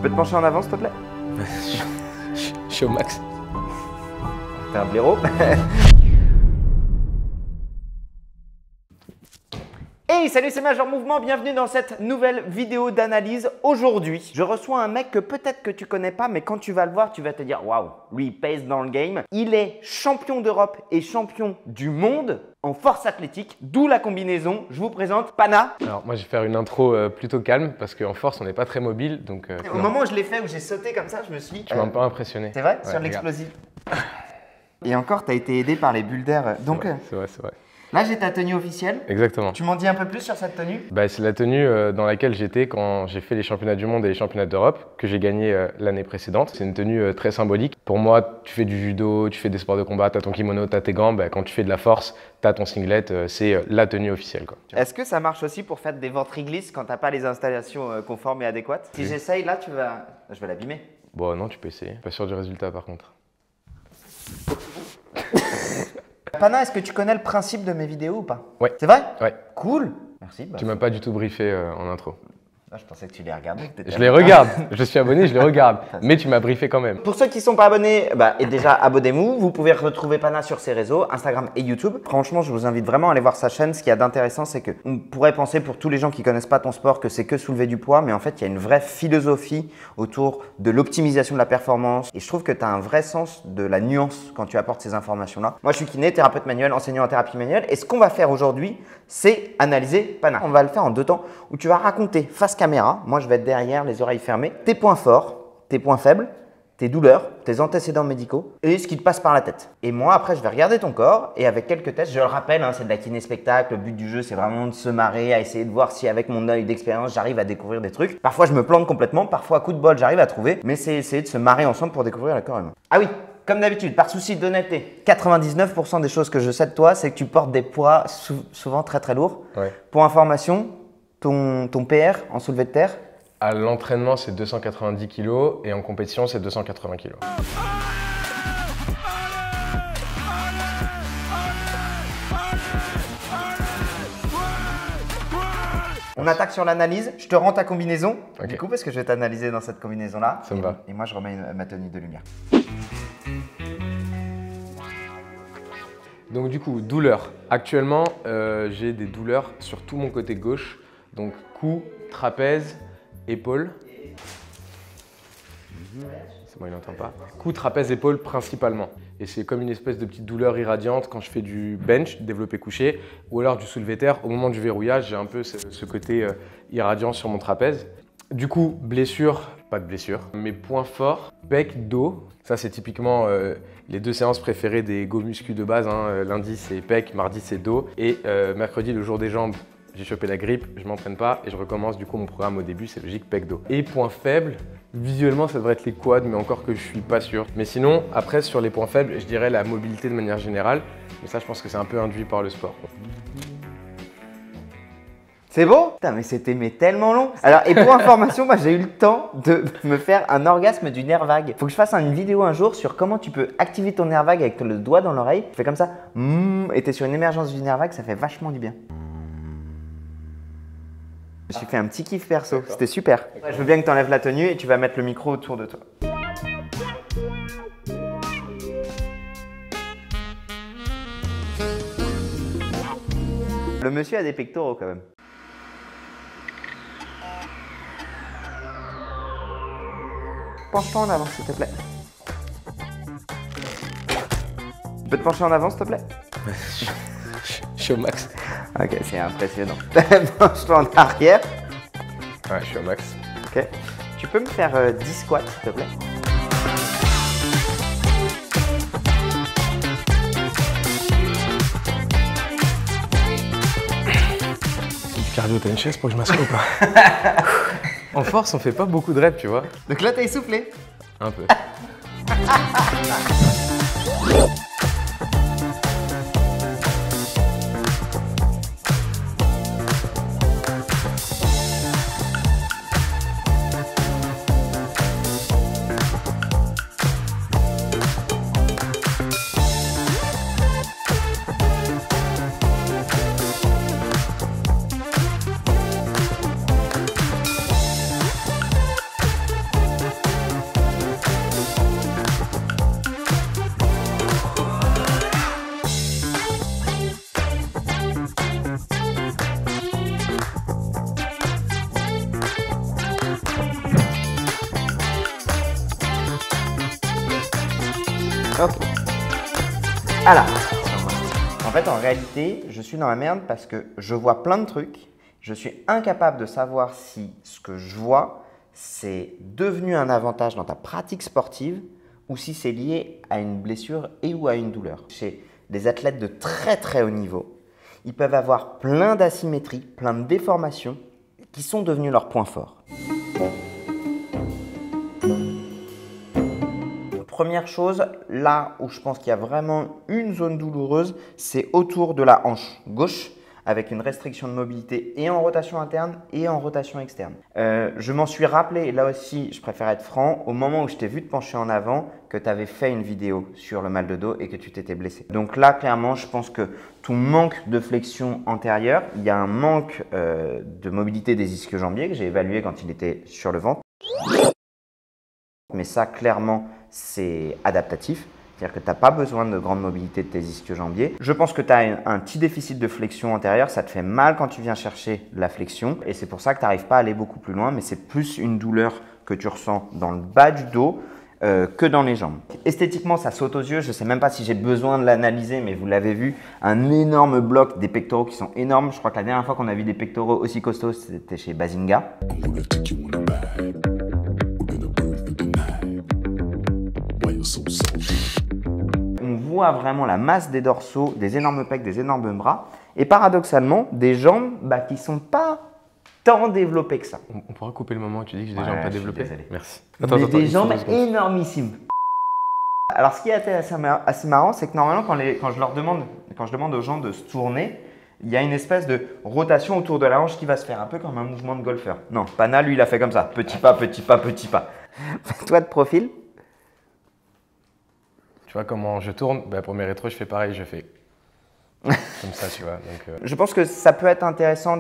peux te pencher en avant, s'il te plaît? Je suis au max. T'es un blaireau. Hey, salut, c'est Major Mouvement, bienvenue dans cette nouvelle vidéo d'analyse. Aujourd'hui, je reçois un mec que peut-être que tu connais pas, mais quand tu vas le voir, tu vas te dire waouh, lui il pèse dans le game. Il est champion d'Europe et champion du monde en force athlétique, d'où la combinaison. Je vous présente Pana. Alors moi je vais faire une intro plutôt calme parce qu'en force on n'est pas très mobile donc. Au moment où je l'ai fait, où j'ai sauté comme ça, je me suis dit. Tu m'as un peu impressionné. C'est vrai, ouais, sur l'explosif. Et encore, tu as été aidé par les bulles d'air. Donc, c'est vrai, c'est vrai. Là, j'ai ta tenue officielle. Exactement. Tu m'en dis un peu plus sur cette tenue? C'est la tenue dans laquelle j'étais quand j'ai fait les championnats du monde et les championnats d'Europe que j'ai gagné l'année précédente. C'est une tenue très symbolique. Pour moi, tu fais du judo, tu fais des sports de combat, tu as ton kimono, tu as tes gants. Quand tu fais de la force, tu as ton singlet. C'est la tenue officielle, quoi. Est-ce que ça marche aussi pour faire des ventriglisses quand tu n'as pas les installations conformes et adéquates? Si j'essaye, là, je vais l'abîmer. Bon, non, tu peux essayer. Pas sûr du résultat, par contre. Pana, est-ce que tu connais le principe de mes vidéos ou pas? Ouais. C'est vrai? Ouais. Cool. Merci. Tu m'as pas du tout briefé en intro. Je pensais que tu les regardais. Je les regarde. Je suis abonné, je les regarde. Mais tu m'as briefé quand même. Pour ceux qui ne sont pas abonnés, et déjà abonnez-vous. Vous pouvez retrouver Pana sur ses réseaux, Instagram et YouTube. Franchement, je vous invite vraiment à aller voir sa chaîne. Ce qu'il y a d'intéressant, c'est qu'on pourrait penser pour tous les gens qui ne connaissent pas ton sport que c'est que soulever du poids. Mais en fait, il y a une vraie philosophie autour de l'optimisation de la performance. Et je trouve que tu as un vrai sens de la nuance quand tu apportes ces informations-là. Moi, je suis kiné, thérapeute manuel, enseignant en thérapie manuelle. Et ce qu'on va faire aujourd'hui, c'est analyser Pana. On va le faire en 2 temps où tu vas raconter face caméra. Moi, je vais être derrière, les oreilles fermées. Tes points forts, tes points faibles, tes douleurs, tes antécédents médicaux et ce qui te passe par la tête. Et moi, après, je vais regarder ton corps et avec quelques tests, je le rappelle, c'est de la kiné-spectacle. Le but du jeu, c'est vraiment de se marrer, à essayer de voir si avec mon œil d'expérience, j'arrive à découvrir des trucs. Parfois, je me plante complètement. Parfois, à coup de bol, j'arrive à trouver. Mais c'est essayer de se marrer ensemble pour découvrir le corps humain. Ah oui, comme d'habitude, par souci d'honnêteté, 99% des choses que je sais de toi, c'est que tu portes des poids souvent très très lourds. Ouais. Pour information, ton PR en soulevé de terre? À l'entraînement, c'est 290 kg et en compétition, c'est 280 kg. On attaque sur l'analyse. Je te rends ta combinaison, Okay. du coup, parce que je vais t'analyser dans cette combinaison-là. Ça me va. Et moi, je remets ma tenue de lumière. Donc du coup, douleur. Actuellement, j'ai des douleurs sur tout mon côté gauche. Donc cou, trapèze, épaule. C'est moi, il n'entend pas. Cou, trapèze, épaule principalement. Et c'est comme une espèce de petite douleur irradiante quand je fais du bench, développé couché, ou alors du soulevé terre. Au moment du verrouillage, j'ai un peu ce côté irradiant sur mon trapèze. Du coup, blessure, pas de blessure. Mes points forts, pec, dos. Ça, c'est typiquement les 2 séances préférées des go muscu de base. Lundi, c'est pec, mardi, c'est dos. Et mercredi, le jour des jambes, j'ai chopé la grippe, je m'entraîne pas et je recommence du coup mon programme au début, c'est logique, pec, dos. Et points faibles, visuellement, ça devrait être les quads, mais encore que je suis pas sûr. Mais sinon, après, sur les points faibles, je dirais la mobilité de manière générale. Mais ça, je pense que c'est un peu induit par le sport, quoi. C'est beau? Putain, mais c'était tellement long. Alors, et pour information, j'ai eu le temps de me faire un orgasme du nerf vague. Faut que je fasse une vidéo un jour sur comment tu peux activer ton nerf vague avec le doigt dans l'oreille. Tu fais comme ça, et t'es sur une émergence du nerf vague, ça fait vachement du bien. Je me suis fait un petit kiff perso, c'était super. Je veux bien que tu enlèves la tenue et tu vas mettre le micro autour de toi. Le monsieur a des pectoraux quand même. Penche-toi en avant, s'il te plaît. Tu peux te pencher en avant, s'il te plaît? Je suis au max. Ok, c'est impressionnant. Penche-toi en arrière. Ouais, je suis au max. Ok. Tu peux me faire 10 squats, s'il te plaît? C'est du cardio, t'as une chaise pour que je m'assoie ou pas? En force, on fait pas beaucoup de reps, tu vois. Donc là, t'as essoufflé? Un peu. Ok. Alors, en fait, en réalité, je suis dans la merde parce que je vois plein de trucs. Je suis incapable de savoir si ce que je vois, c'est devenu un avantage dans ta pratique sportive ou si c'est lié à une blessure et ou à une douleur. Chez des athlètes de très très haut niveau, ils peuvent avoir plein d'asymétries, plein de déformations qui sont devenues leurs points forts. Première chose, là où je pense qu'il y a vraiment une zone douloureuse, c'est autour de la hanche gauche avec une restriction de mobilité et en rotation interne et en rotation externe. Je m'en suis rappelé, et là aussi je préfère être franc, au moment où je t'ai vu te pencher en avant, que tu avais fait une vidéo sur le mal de dos et que tu t'étais blessé. Donc là, clairement, je pense que ton manque de flexion antérieure, il y a un manque de mobilité des ischio-jambiers que j'ai évalué quand il était sur le ventre. Mais ça, clairement, c'est adaptatif. C'est-à-dire que tu n'as pas besoin de grande mobilité de tes ischio-jambiers. Je pense que tu as un petit déficit de flexion antérieure. Ça te fait mal quand tu viens chercher la flexion. Et c'est pour ça que tu n'arrives pas à aller beaucoup plus loin. Mais c'est plus une douleur que tu ressens dans le bas du dos que dans les jambes. Esthétiquement, ça saute aux yeux. Je ne sais même pas si j'ai besoin de l'analyser, mais vous l'avez vu. Un énorme bloc, des pectoraux qui sont énormes. Je crois que la dernière fois qu'on a vu des pectoraux aussi costauds, c'était chez Bazinga. On voit vraiment la masse des dorsaux, des énormes pecs, des énormes bras et paradoxalement des jambes qui ne sont pas tant développées que ça. On pourra couper le moment où tu dis que j'ai des jambes pas développées. Désolé. Merci. Des jambes énormissimes. Alors ce qui est assez marrant, c'est que normalement quand je demande aux gens de se tourner, il y a une espèce de rotation autour de la hanche qui va se faire un peu comme un mouvement de golfeur. Non, Pana lui il a fait comme ça, petit pas, petit pas, petit pas. Toi de profil. Tu vois comment je tourne? Pour mes rétros, je fais pareil, je fais comme ça, tu vois. Donc, Je pense que ça peut être intéressant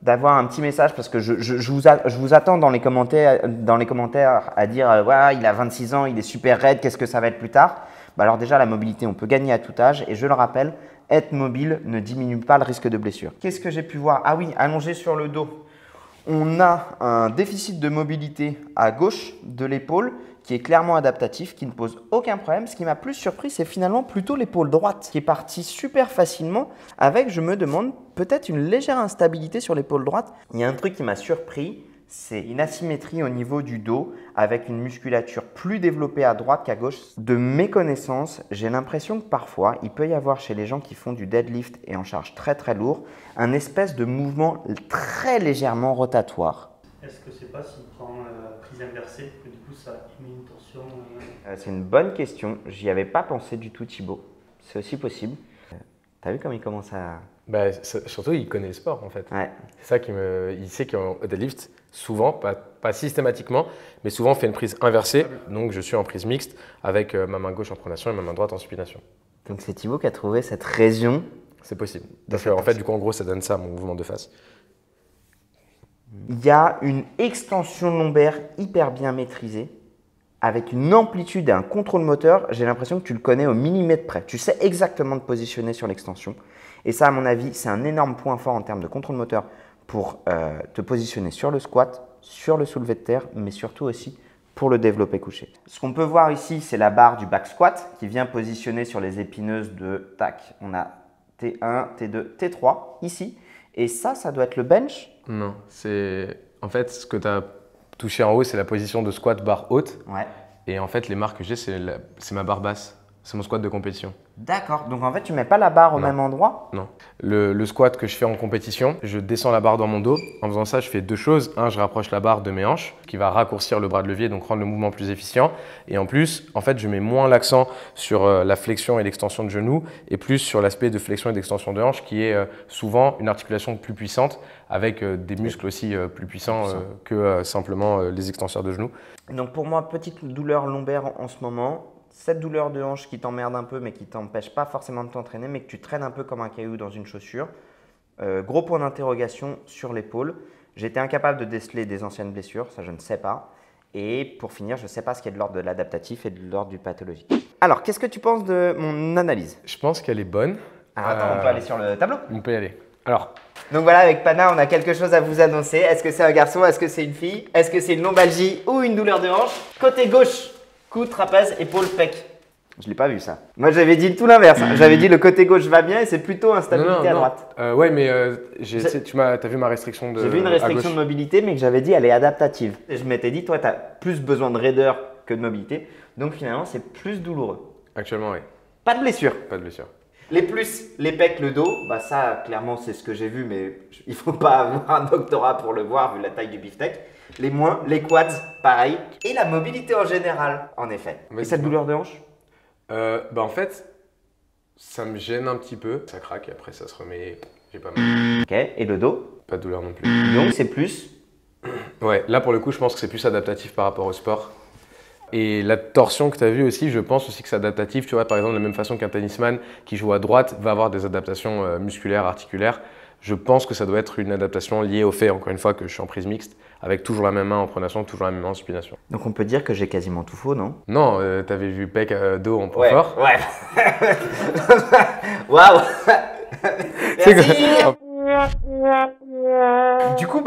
d'avoir un petit message parce que je vous attends dans les commentaires à dire ouais, il a 26 ans, il est super raide, qu'est-ce que ça va être plus tard? Alors déjà, la mobilité, on peut gagner à tout âge et je le rappelle, être mobile ne diminue pas le risque de blessure. Qu'est-ce que j'ai pu voir? Ah oui, allongé sur le dos. On a un déficit de mobilité à gauche de l'épaule qui est clairement adaptatif, qui ne pose aucun problème. Ce qui m'a plus surpris, c'est finalement plutôt l'épaule droite qui est partie super facilement avec, je me demande, peut-être une légère instabilité sur l'épaule droite. Il y a un truc qui m'a surpris, c'est une asymétrie au niveau du dos avec une musculature plus développée à droite qu'à gauche. De mes connaissances, j'ai l'impression que parfois, il peut y avoir chez les gens qui font du deadlift et en charge très très lourd, un espèce de mouvement très légèrement rotatoire. Est-ce que c'est pas s'il prend prise inversée, que du coup ça émet une tension C'est une bonne question. J'y avais pas pensé du tout, Thibaut. C'est aussi possible. T'as vu comme il commence à… surtout, il connaît le sport en fait. Ouais. C'est ça il sait qu'en deadlift, souvent, pas systématiquement, mais souvent on fait une prise inversée. Donc je suis en prise mixte avec ma main gauche en pronation et ma main droite en supination. Donc c'est Thibaut qui a trouvé cette région. C'est possible. Parce qu'en fait, du coup, en gros, ça donne ça, mon mouvement de face. Il y a une extension lombaire hyper bien maîtrisée, avec une amplitude et un contrôle moteur. J'ai l'impression que tu le connais au millimètre près. Tu sais exactement te positionner sur l'extension. Et ça, à mon avis, c'est un énorme point fort en termes de contrôle moteur pour te positionner sur le squat, sur le soulevé de terre, mais surtout aussi pour le développé couché. Ce qu'on peut voir ici, c'est la barre du back squat qui vient positionner sur les épineuses de tac. On a T1, T2, T3 ici. Et ça doit être le bench. Non, c'est… En fait, ce que tu as touché en haut, c'est la position de squat barre haute. Ouais. Et en fait, les marques que j'ai, c'est ma barre basse. C'est mon squat de compétition. D'accord. Donc en fait, tu ne mets pas la barre au même endroit? Non. Le squat que je fais en compétition, je descends la barre dans mon dos. En faisant ça, je fais deux choses. Un, je rapproche la barre de mes hanches, qui va raccourcir le bras de levier, donc rendre le mouvement plus efficient. Et en plus, en fait, je mets moins l'accent sur la flexion et l'extension de genoux et plus sur l'aspect de flexion et d'extension de hanche, qui est souvent une articulation plus puissante avec des muscles aussi plus puissants que simplement les extenseurs de genoux. Donc pour moi, petite douleur lombaire en ce moment. Cette douleur de hanche qui t'emmerde un peu mais qui t'empêche pas forcément de t'entraîner mais que tu traînes un peu comme un caillou dans une chaussure. Gros point d'interrogation sur l'épaule. J'étais incapable de déceler des anciennes blessures, ça je ne sais pas. Et pour finir, je ne sais pas ce qui est de l'ordre de l'adaptatif et de l'ordre du pathologique. Alors, qu'est-ce que tu penses de mon analyse? Je pense qu'elle est bonne. Alors attends, on peut aller sur le tableau? On peut y aller. Alors, donc voilà, avec Pana, on a quelque chose à vous annoncer. Est-ce que c'est un garçon? Est-ce que c'est une fille? Est-ce que c'est une lombalgie ou une douleur de hanche? Côté gauche, coude, trapèze, épaule, pec. Je l'ai pas vu ça. Moi j'avais dit tout l'inverse. Hein. J'avais dit le côté gauche va bien et c'est plutôt instabilité à droite. Ouais, mais tu as vu ma restriction de. J'ai vu une restriction de mobilité, mais que j'avais dit elle est adaptative. Et je m'étais dit, toi tu as plus besoin de raideur que de mobilité. Donc finalement c'est plus douloureux. Actuellement, oui. Pas de blessure. Pas de blessure. Les plus, les pecs, le dos, bah ça clairement c'est ce que j'ai vu, mais il faut pas avoir un doctorat pour le voir vu la taille du beefsteak. Les moins, les quads, pareil. Et la mobilité en général, en effet. Et cette douleur de hanche? En fait, ça me gêne un petit peu. Ça craque et après ça se remet. J'ai pas mal. Ok, et le dos? Pas de douleur non plus. Donc c'est plus? Ouais, là pour le coup, je pense que c'est plus adaptatif par rapport au sport. Et la torsion que tu as vue aussi, je pense aussi que c'est adaptatif. Tu vois, par exemple, de la même façon qu'un tennisman qui joue à droite va avoir des adaptations musculaires, articulaires. Je pense que ça doit être une adaptation liée au fait, encore une fois, que je suis en prise mixte, avec toujours la même main en pronation, toujours la même main en supination. Donc on peut dire que j'ai quasiment tout faux, non? Non, tu avais vu pec, dos en point fort. Ouais. Waouh. Merci. Du coup,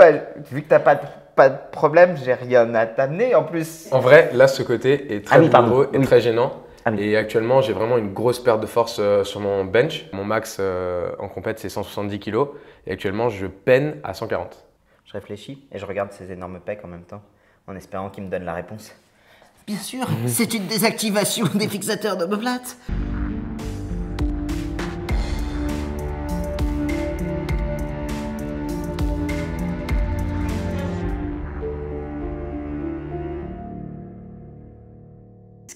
vu que tu n'as pas de problème, j'ai rien à t'amener en plus. En vrai, là, ce côté est très douloureux et très gênant. Et actuellement, j'ai vraiment une grosse perte de force sur mon bench. Mon max en compète, c'est 170 kg. Et actuellement, je peine à 140. Je réfléchis et je regarde ces énormes pecs en même temps, en espérant qu'ils me donnent la réponse. Bien sûr, c'est une désactivation des fixateurs d'omoplate.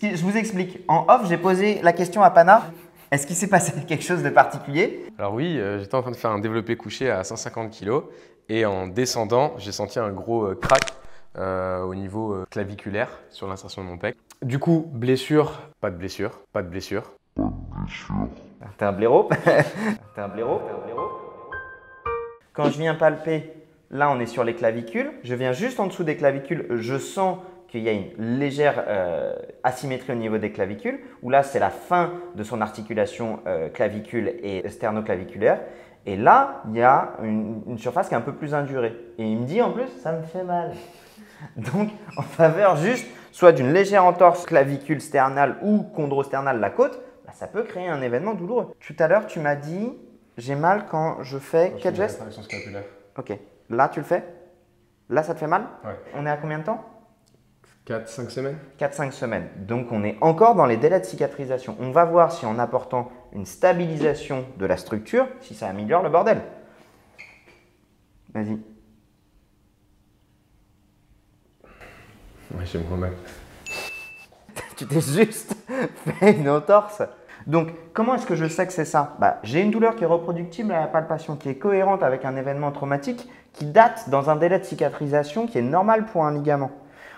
Je vous explique. En off, j'ai posé la question à Pana. Est-ce qu'il s'est passé quelque chose de particulier? Alors oui, j'étais en train de faire un développé couché à 150 kg et en descendant, j'ai senti un gros crack au niveau claviculaire sur l'insertion de mon pec. Du coup, blessure, pas de blessure, pas de blessure. T'es un blaireau. T'es un blaireau. Quand je viens palper, là on est sur les clavicules. Je viens juste en dessous des clavicules, je sens qu'il y a une légère asymétrie au niveau des clavicules, où là c'est la fin de son articulation clavicule et sternoclaviculaire. Et là, il y a une surface qui est un peu plus indurée. Et il me dit en plus, ça me fait mal. Donc, en faveur juste soit d'une légère entorse clavicule sternale ou chondrosternale la côte, ça peut créer un événement douloureux. Tout à l'heure, tu m'as dit, j'ai mal quand je fais quel geste? Ok. Là, tu le fais? Là, ça te fait mal? Ouais. On est à combien de temps? 4-5 semaines. 4-5 semaines. Donc, on est encore dans les délais de cicatrisation. On va voir si en apportant une stabilisation de la structure, si ça améliore le bordel. Vas-y. Ouais, j'ai moins mal. Tu t'es juste fait une entorse. Donc, comment est-ce que je sais que c'est ça? J'ai une douleur qui est reproductible à la palpation, qui est cohérente avec un événement traumatique, qui date dans un délai de cicatrisation qui est normal pour un ligament.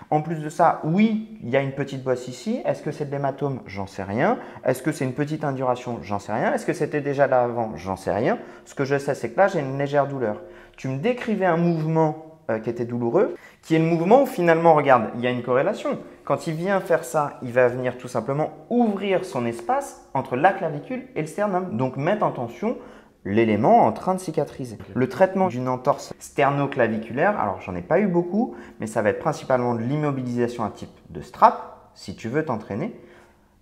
En plus de ça, oui, il y a une petite bosse ici. Est-ce que c'est de l'hématome? J'en sais rien. Est-ce que c'est une petite induration? J'en sais rien. Est-ce que c'était déjà là avant? J'en sais rien. Ce que je sais, c'est que là, j'ai une légère douleur. Tu me décrivais un mouvement qui était douloureux, qui est le mouvement où finalement, regarde, il y a une corrélation. Quand il vient faire ça, il va venir tout simplement ouvrir son espace entre la clavicule et le sternum. Donc, mettre en tension l'élément en train de cicatriser. Okay. Le traitement d'une entorse sternoclaviculaire, alors j'en ai pas eu beaucoup, mais ça va être principalement de l'immobilisation à type de strap, si tu veux t'entraîner.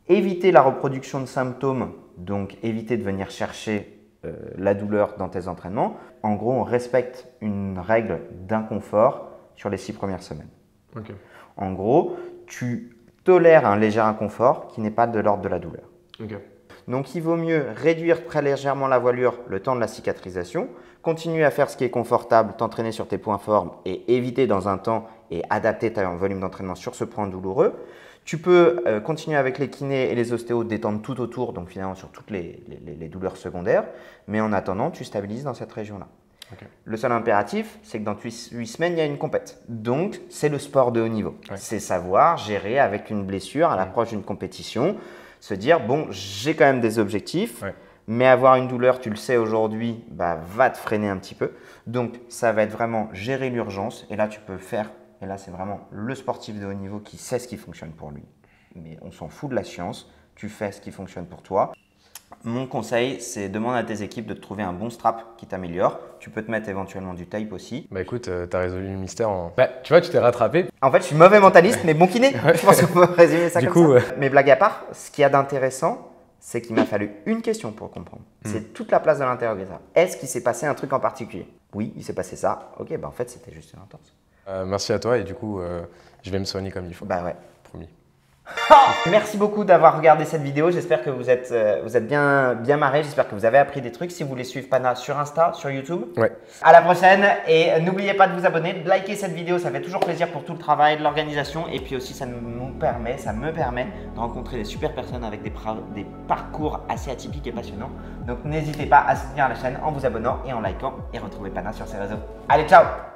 Éviter la reproduction de symptômes, donc éviter de venir chercher la douleur dans tes entraînements. En gros, on respecte une règle d'inconfort sur les 6 premières semaines. Okay. En gros, tu tolères un léger inconfort qui n'est pas de l'ordre de la douleur. Okay. Donc, il vaut mieux réduire très légèrement la voilure le temps de la cicatrisation, continuer à faire ce qui est confortable, t'entraîner sur tes points forts et éviter dans un temps et adapter ton volume d'entraînement sur ce point douloureux. Tu peux continuer avec les kinés et les ostéos, détendre tout autour, donc finalement sur toutes les douleurs secondaires. Mais en attendant, tu stabilises dans cette région-là. Okay. Le seul impératif, c'est que dans 8 semaines, il y a une compète. Donc, c'est le sport de haut niveau. Ouais. C'est savoir gérer avec une blessure à l'approche d'une compétition. Se dire, bon, j'ai quand même des objectifs, mais avoir une douleur, tu le sais aujourd'hui, va te freiner un petit peu. Donc, ça va être vraiment gérer l'urgence. Et là, tu peux faire, et là, c'est vraiment le sportif de haut niveau qui sait ce qui fonctionne pour lui. Mais on s'en fout de la science, tu fais ce qui fonctionne pour toi. Mon conseil, c'est demande à tes équipes de te trouver un bon strap qui t'améliore. Tu peux te mettre éventuellement du tape aussi. Bah écoute, t'as résolu le mystère en… Bah, tu vois, tu t'es rattrapé. En fait, je suis mauvais mentaliste, mais bon kiné. Je pense qu'on peut résumer ça Du comme coup, ça. Mais blague à part, ce qu'il y a d'intéressant, c'est qu'il m'a fallu une question pour comprendre. C'est toute la place de l'interrogatoire. Est-ce qu'il s'est passé un truc en particulier? Oui, il s'est passé ça. Ok, bah en fait, c'était juste une entorse. Merci à toi et du coup, je vais me soigner comme il faut. Bah ouais. Promis. Merci beaucoup d'avoir regardé cette vidéo. J'espère que vous êtes bien marrés. J'espère que vous avez appris des trucs. Si vous voulez suivre Pana sur Insta, sur YouTube. Ouais. À la prochaine et n'oubliez pas de vous abonner, de liker cette vidéo. Ça fait toujours plaisir pour tout le travail, de l'organisation. Et puis aussi, ça me permet de rencontrer des super personnes avec des parcours assez atypiques et passionnants. Donc n'hésitez pas à soutenir la chaîne en vous abonnant et en likant et retrouvez Pana sur ses réseaux. Allez, ciao!